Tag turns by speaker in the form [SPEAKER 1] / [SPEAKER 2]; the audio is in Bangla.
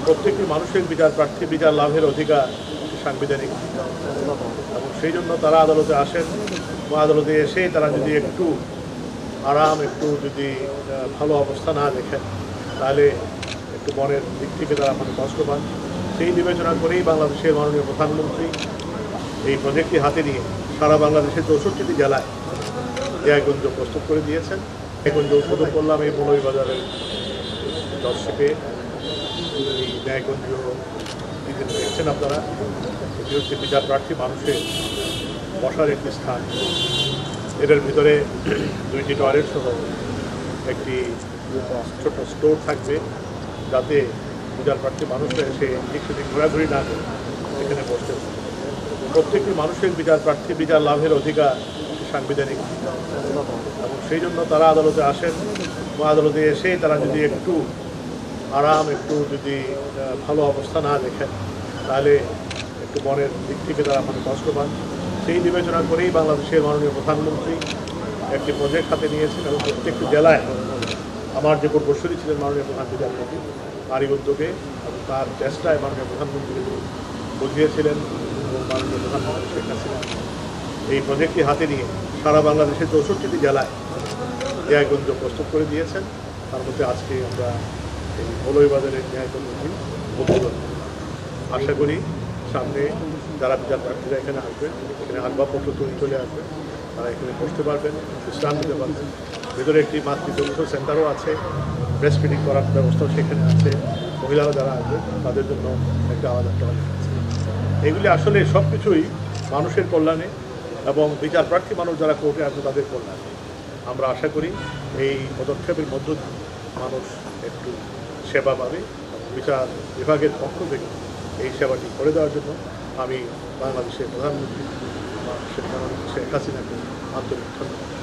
[SPEAKER 1] প্রত্যেকটি মানুষের প্রার্থী বিচার লাভের অধিকার সাংবিধানিক এবং সেই জন্য তারা আদালতে আসেন এবং আদালতে এসে তারা যদি একটু আরাম একটু যদি ভালো অবস্থা না দেখেন তাহলে একটু মনের দিক থেকে তারা মানে কষ্ট পান। সেই বিবেচনা করেই বাংলাদেশের মাননীয় প্রধানমন্ত্রী এই প্রজেক্টটি হাতে নিয়ে সারা বাংলাদেশের 64টি জেলায় ন্যায়গঞ্জ প্রস্তুত করে দিয়েছেন। ন্যায়গঞ্জ উদ্বোধন করলাম এই মৌলভীবাজারের দর্শকে। এই ন্যায়গঞ্জ দেখছেন আপনারা, এটি হচ্ছে বিচার প্রার্থী মানুষের বসার একটি স্থান। এটার ভিতরে 2টি টয়লেট সহ একটি ছোট স্টোর থাকবে, যাতে বিচার প্রার্থী মানুষরা এসে ঠিক সেদিক ঘোরাঘুরি না করে এখানে বসতে পারে। প্রত্যেকটি মানুষের বিচার লাভের অধিকার সাংবিধানিক এবং সেই জন্য তারা আদালতে আসেন এবং আদালতে এসে তারা যদি একটু আরাম একটু যদি ভালো অবস্থা না দেখেন তাহলে একটু মনের দিক থেকে তারা মানে কষ্ট পান। সেই বিবেচনা করেই বাংলাদেশের মাননীয় প্রধানমন্ত্রী একটি প্রজেক্ট হাতে নিয়েছেন এবং প্রত্যেকটি জেলায় আমার যে পূর্বসূরি ছিলেন মাননীয় প্রধান বিচারপতি, তারই উদ্যোগে এবং তার চেষ্টায় মাননীয় প্রধানমন্ত্রী বুঝিয়েছিলেন এবং মাননীয় প্রধানমন্ত্রী শেখ হাসিনা এই প্রজেক্টটি হাতে নিয়ে সারা বাংলাদেশের 64টি জেলায় ন্যায়গঞ্জ প্রস্তুত করে দিয়েছেন। তার মধ্যে আজকে আমরা এই মৌলভীবাজারের ন্যায়গঞ্জটি উদ্বোধন। আশা করি সামনে যারা বিচার প্রার্থীরা এখানে আসবেন, এখানে আসবাবপত্র চলে আসবেন, তারা এখানে বসতে পারবেন, বিশ্রাম নিতে পারবেন। ভেতরে একটি মাতৃতথ্য সেন্টারও আছে, ব্রেস্ট ফিডিং করার ব্যবস্থাও সেখানে আছে। মহিলারা যারা আসবেন তাদের জন্য একটা আলাদা টয়লেট আছে। এগুলি আসলে সব কিছুই মানুষের কল্যাণে এবং বিচার প্রার্থী মানুষ যারা কোর্টে আসবে তাদের কল্যাণে। আমরা আশা করি এই পদক্ষেপের মধ্য দিয়ে মানুষ একটু সেবা পাবে। বিচার বিভাগের পক্ষ থেকে এই সেবাটি করে দেওয়ার জন্য আমি বাংলাদেশের প্রধানমন্ত্রী শেখ হাসিনাকে আন্তরিক ধন্যবাদ।